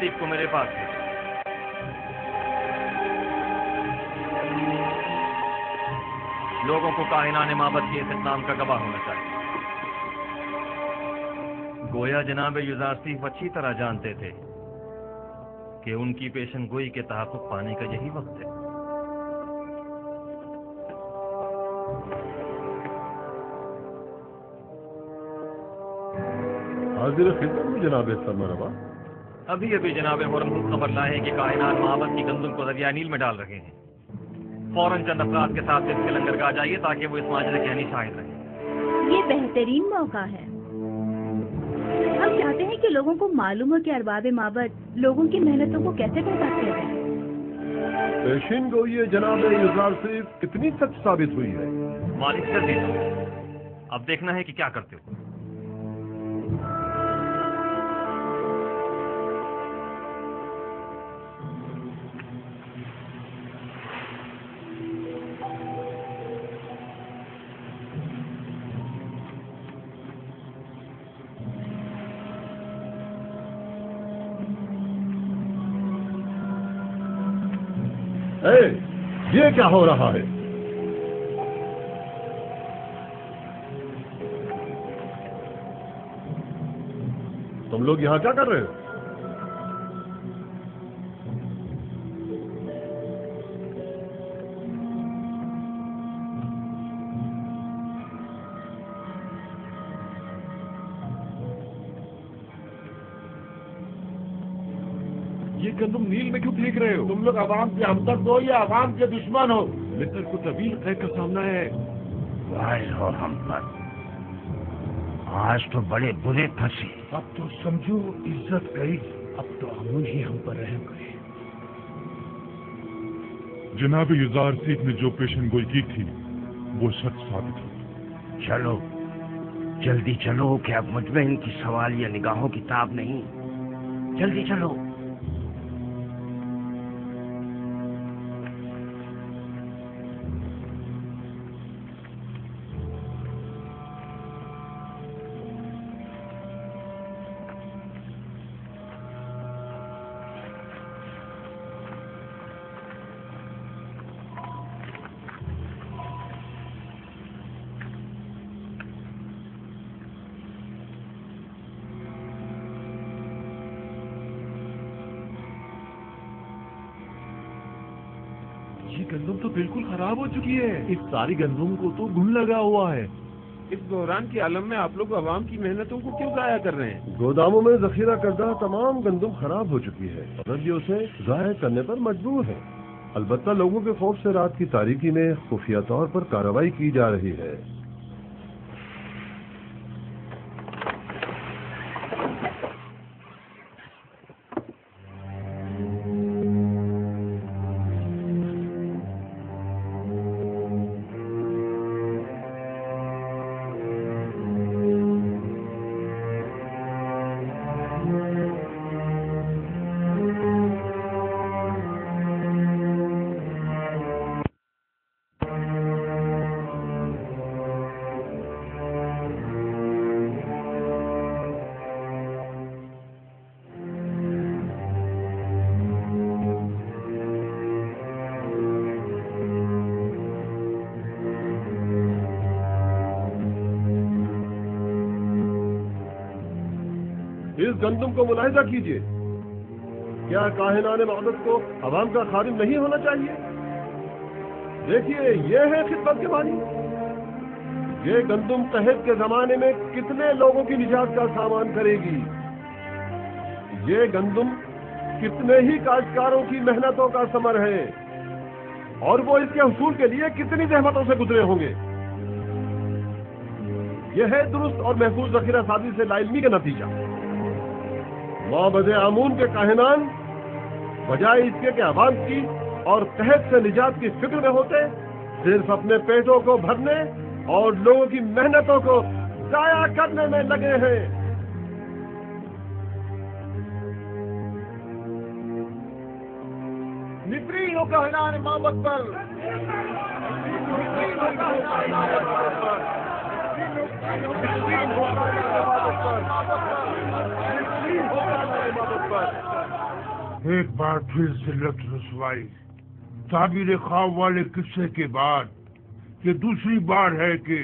کو میرے پاس ہے۔ لوگوں کو کاہنان معبد کے استعمال کا گواہ ہونا چاہیے۔ گویا جناب یوزارسیف اچھی طرح جانتے تھے کہ ان کی پیشن گوئی کے تحقق پانے کا یہی وقت ہے۔ حاضر خدمت جناب فرمانروا۔ ابھی جناب ہرمز خبر لائے ہیں کہ کائنات معبد کی گندم کو دریا نیل میں ڈال رہے ہیں۔ فوراً چند افراد کے ساتھ اس کے لنگرگاہ جائیے تاکہ وہ اس معجزے کے یعنی شاہد رہیں۔ یہ بہترین موقع ہے۔ ہم چاہتے ہیں کہ لوگوں کو معلوم ہو کہ ارباب معبد لوگوں کی محنتوں کو کیسے پہچانتے ہیں۔ پیشین گوئی جناب یوزارسیف کتنی سچ ثابت ہوئی ہے؟ مالک کر دیجیے، اب دیکھنا ہے کہ کیا کرتے ہو۔ یہ کیا ہو رہا ہے؟ تم لوگ یہاں کیا کر رہے ہو؟ یہ گندم نیل میں کیوں پھینک رہے ہو؟ تم لوگ عوام کے ہمدرد ہو یا عوام کے دشمن ہو؟ مصر کو طویل قید کا سامنا ہے۔ وائز ہو ہم پر، آج تو بڑے برے پھنسے۔ اب تو سمجھو عزت گئی، اب تو امن ہی ہم پر رحم کرے۔ جناب یوزارسیف نے جو پیشن گوئی کی تھی وہ سچ ثابت ہوئی۔ چلو جلدی چلو کہ اب مجھ میں ان کی سوال یا نگاہوں کی تاب نہیں، جلدی چلو۔ یہ گندم تو بالکل خراب ہو چکی ہے۔ اس ساری گندم کو تو گھن لگا ہوا ہے۔ اس بحران کے عالم میں آپ لوگ عوام کی محنتوں کو کیوں ضائع کر رہے ہیں؟ گوداموں میں ذخیرہ کردہ تمام گندم خراب ہو چکی ہے اور اب یہ اسے ضائع کرنے پر مجبور ہے۔ البتہ لوگوں کے خوف سے رات کی تاریکی میں خفیہ طور پر کارروائی کی جا رہی ہے۔ اس گندم کو ملاحظہ کیجیے، کیا کاہنان معبد کو عوام کا خادم نہیں ہونا چاہیے؟ دیکھیے یہ ہے خدمت کے معنی۔ یہ گندم قحط کے زمانے میں کتنے لوگوں کی نجات کا سامان کرے گی؟ یہ گندم کتنے ہی کاشتکاروں کی محنتوں کا ثمر ہے اور وہ اس کے حصول کے لیے کتنی زحمتوں سے گزرے ہوں گے۔ یہ ہے درست اور محفوظ ذخیرہ سازی سے لا علمی کا نتیجہ۔ معبد آمون کے کاہنان بجائے اس کے کہ عوام کی اور قحط سے نجات کی فکر میں ہوتے، صرف اپنے پیٹوں کو بھرنے اور لوگوں کی محنتوں کو ضائع کرنے میں لگے ہیں۔ نفرین ہو کاہنان معبد پر، ایک بار پھر ذلت رسوائی، تعبیر خواب والے قصے کے بعد یہ دوسری بار ہے کہ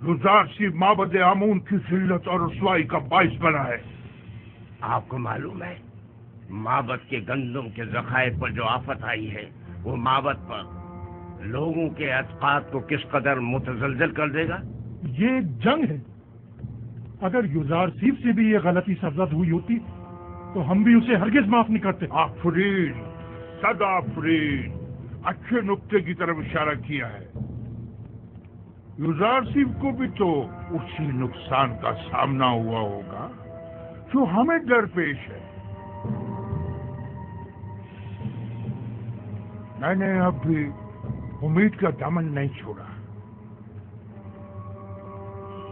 یوزارسی معبد آمون کی ذلت اور رسوائی کا باعث بنا ہے۔ آپ کو معلوم ہے معبد کے گندم کے ذخائر پر جو آفت آئی ہے وہ معبد پر لوگوں کے اعتقاد کو کس قدر متزلزل کر دے گا؟ یہ جنگ ہے، اگر یوزارسیف سے بھی یہ غلطی سرزد ہوئی ہوتی تو ہم بھی اسے ہرگز معاف نہیں کرتے۔ آفرین، صد آفرین، اچھے نقطے کی طرف اشارہ کیا ہے۔ یوزارسیف کو بھی تو اسی نقصان کا سامنا ہوا ہوگا جو ہمیں درپیش ہے۔ میں نے اب بھی امید کا دامن نہیں چھوڑا۔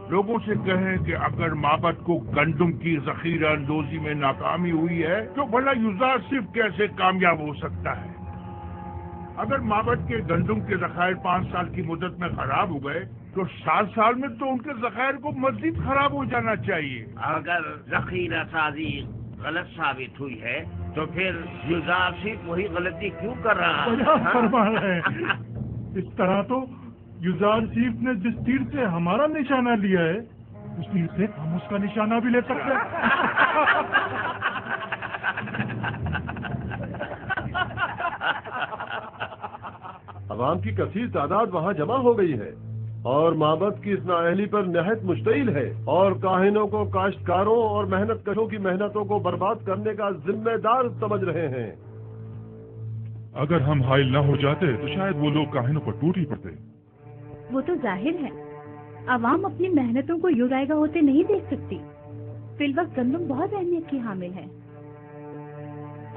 لوگوں سے کہیں کہ اگر معبد کو گندم کی ذخیرہ اندوزی میں ناکامی ہوئی ہے تو بھلا یوزارسیف کیسے کامیاب ہو سکتا ہے؟ اگر معبد کے گندم کے ذخائر 5 سال کی مدت میں خراب ہو گئے تو 7 سال میں تو ان کے ذخائر کو مزید خراب ہو جانا چاہیے۔ اگر ذخیرہ سازی غلط ثابت ہوئی ہے تو پھر یوزارسیف وہی غلطی کیوں کر رہا ہے؟ فرما رہے ہیں، اس طرح تو یوزارسیف نے جس تیر سے ہمارا نشانہ لیا ہے اس تیر سے ہم اس کا نشانہ بھی لے سکتے ہیں۔ عوام کی کثیر تعداد وہاں جمع ہو گئی ہے اور معبد کی اس نااہلی پر نہایت مشتعل ہے اور کاہنوں کو کاشتکاروں اور محنت کشوں کی محنتوں کو برباد کرنے کا ذمہ دار سمجھ رہے ہیں۔ اگر ہم حائل نہ ہو جاتے تو شاید وہ لوگ کاہنوں پر ٹوٹ ہی پڑتے۔ وہ تو ظاہر ہے، عوام اپنی محنتوں کو یوں ضائع ہوتے نہیں دیکھ سکتی۔ فی الوقت گندم بہت اہمیت کی حامل ہے۔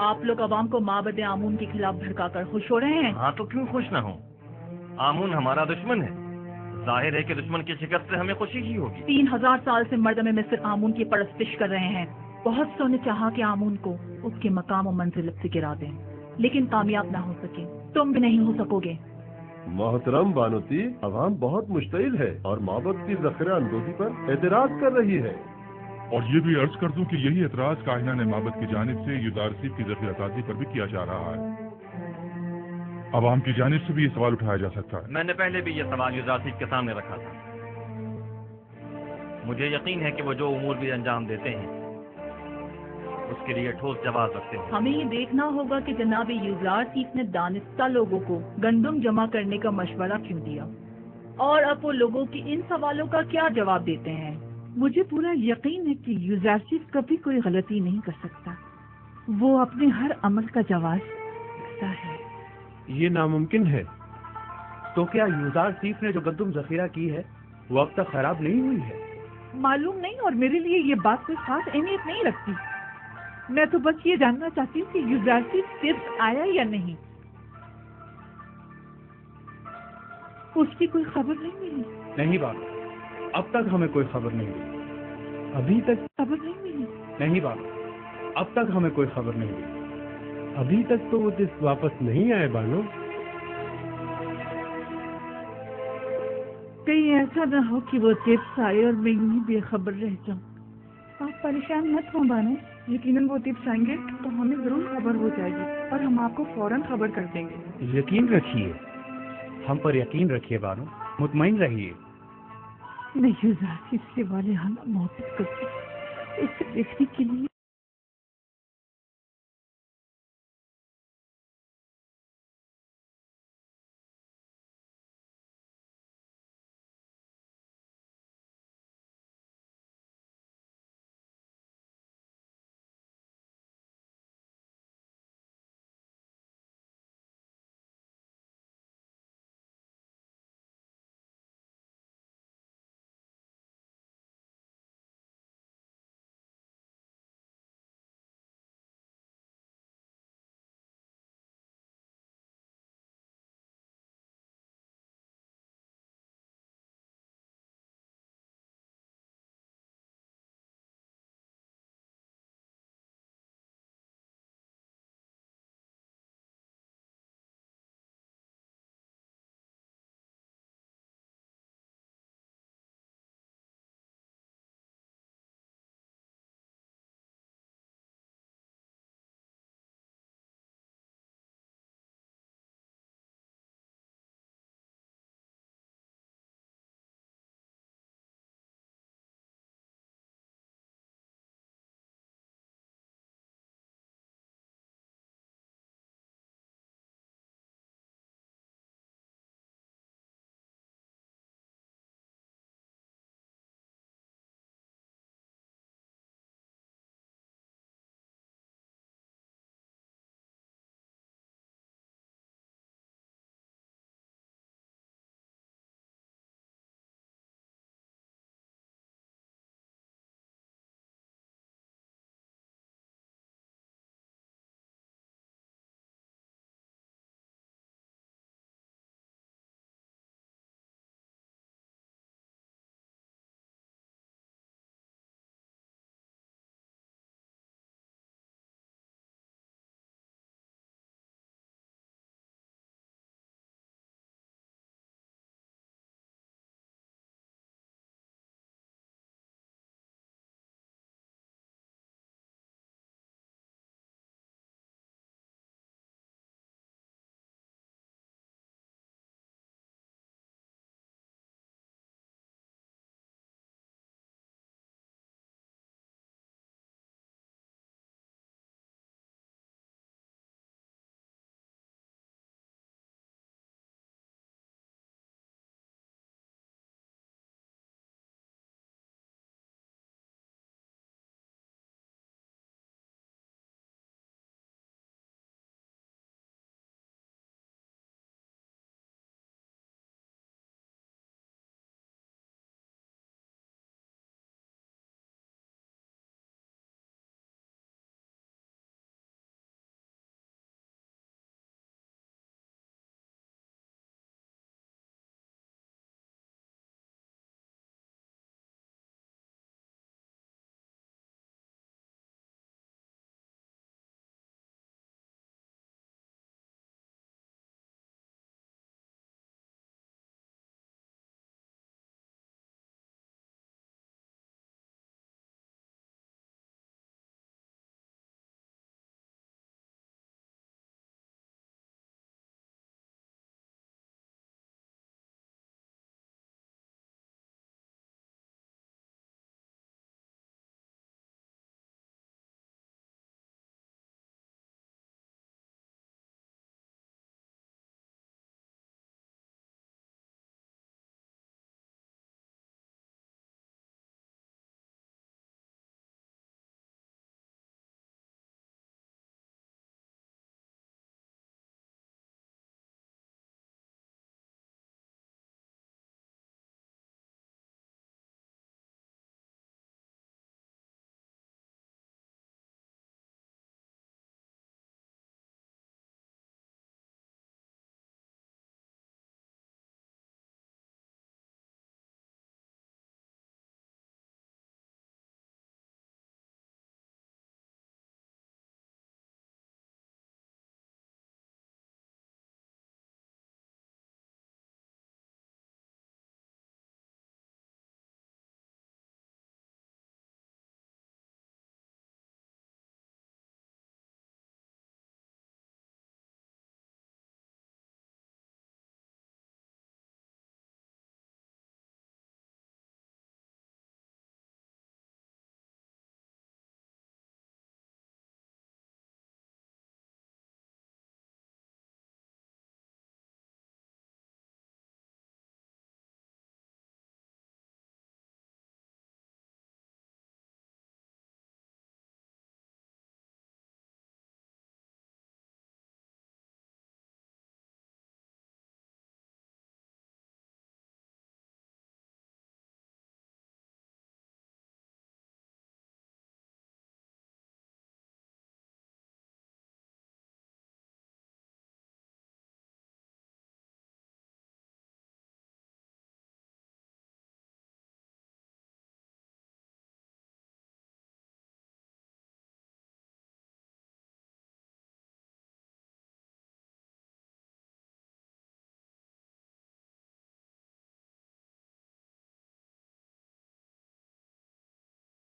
آپ لوگ عوام کو معبد آمون کے خلاف بھڑکا کر خوش ہو رہے ہیں؟ ہاں تو کیوں خوش نہ ہوں؟ آمون ہمارا دشمن ہے، ظاہر ہے کہ دشمن کی شکست سے ہمیں خوشی ہی ہوگی۔ 3000 سال سے مردم مصر آمون کی پرستش کر رہے ہیں۔ بہت سو نے چاہا کہ آمون کو اس کے مقام و منزلت سے گرا دیں، لیکن کامیاب نہ ہو سکے۔ تم بھی نہیں ہو سکو گے۔ محترم بانوتی، عوام بہت مشتعل ہے اور معبد کی ذخیرہ اندوزی پر اعتراض کر رہی ہے۔ اور یہ بھی عرض کر دوں کہ یہی اعتراض کاہنان معبد کی جانب سے یوزارسیف کی ذخیرہ سازی پر بھی کیا جا رہا ہے۔ عوام کی جانب سے بھی یہ سوال اٹھایا جا سکتا ہے۔ میں نے پہلے بھی یہ سوال یوزارسیف کے سامنے رکھا تھا۔ مجھے یقین ہے کہ وہ جو امور بھی انجام دیتے ہیں اس کے لیے ٹھوس جواز رکھتے ہیں۔ ہمیں یہ دیکھنا ہوگا کہ جناب یوزارسیف نے دانستہ لوگوں کو گندم جمع کرنے کا مشورہ کیوں دیا، اور اب وہ لوگوں کی ان سوالوں کا کیا جواب دیتے ہیں۔ مجھے پورا یقین ہے کہ یوزارسیف کبھی کوئی غلطی نہیں کر سکتا، وہ اپنے ہر عمل کا جواز رکھتا ہے۔ یہ ناممکن ہے۔ تو کیا یوزارسیف نے جو گندم ذخیرہ کی ہے وہ اب تک خراب نہیں ہوئی ہے؟ معلوم نہیں، اور میرے لیے یہ بات کوئی خاص اہمیت نہیں رکھتی۔ میں تو بس یہ جاننا چاہتی ہوں کہ یوزارسیف صرف آیا یا نہیں۔ اس کی کوئی خبر نہیں ملی؟ نہیں بابا، اب تک ہمیں کوئی خبر نہیں ملی۔ ابھی تک خبر نہیں ملی؟ نہیں بابا، اب تک ہمیں کوئی خبر نہیں ملی۔ ابھی تک تو وہ واپس نہیں آئے بانو۔ کہیں ایسا نہ ہو کہ وہ ٹپس آئے اور میں یوں بے خبر رہ جاؤں۔ آپ پریشان مت ہوں بانو، یقیناً وہ ٹپس آئیں گے تو ہمیں ضرور خبر ہو جائے گی اور ہم آپ کو فوراً خبر کر دیں گے۔ یقین رکھیے، ہم پر یقین رکھیے بانو، مطمئن رہیے۔ میں یوزارسیف سے والہانہ محبت کرتی ہوں، اسے دیکھنے کے لیے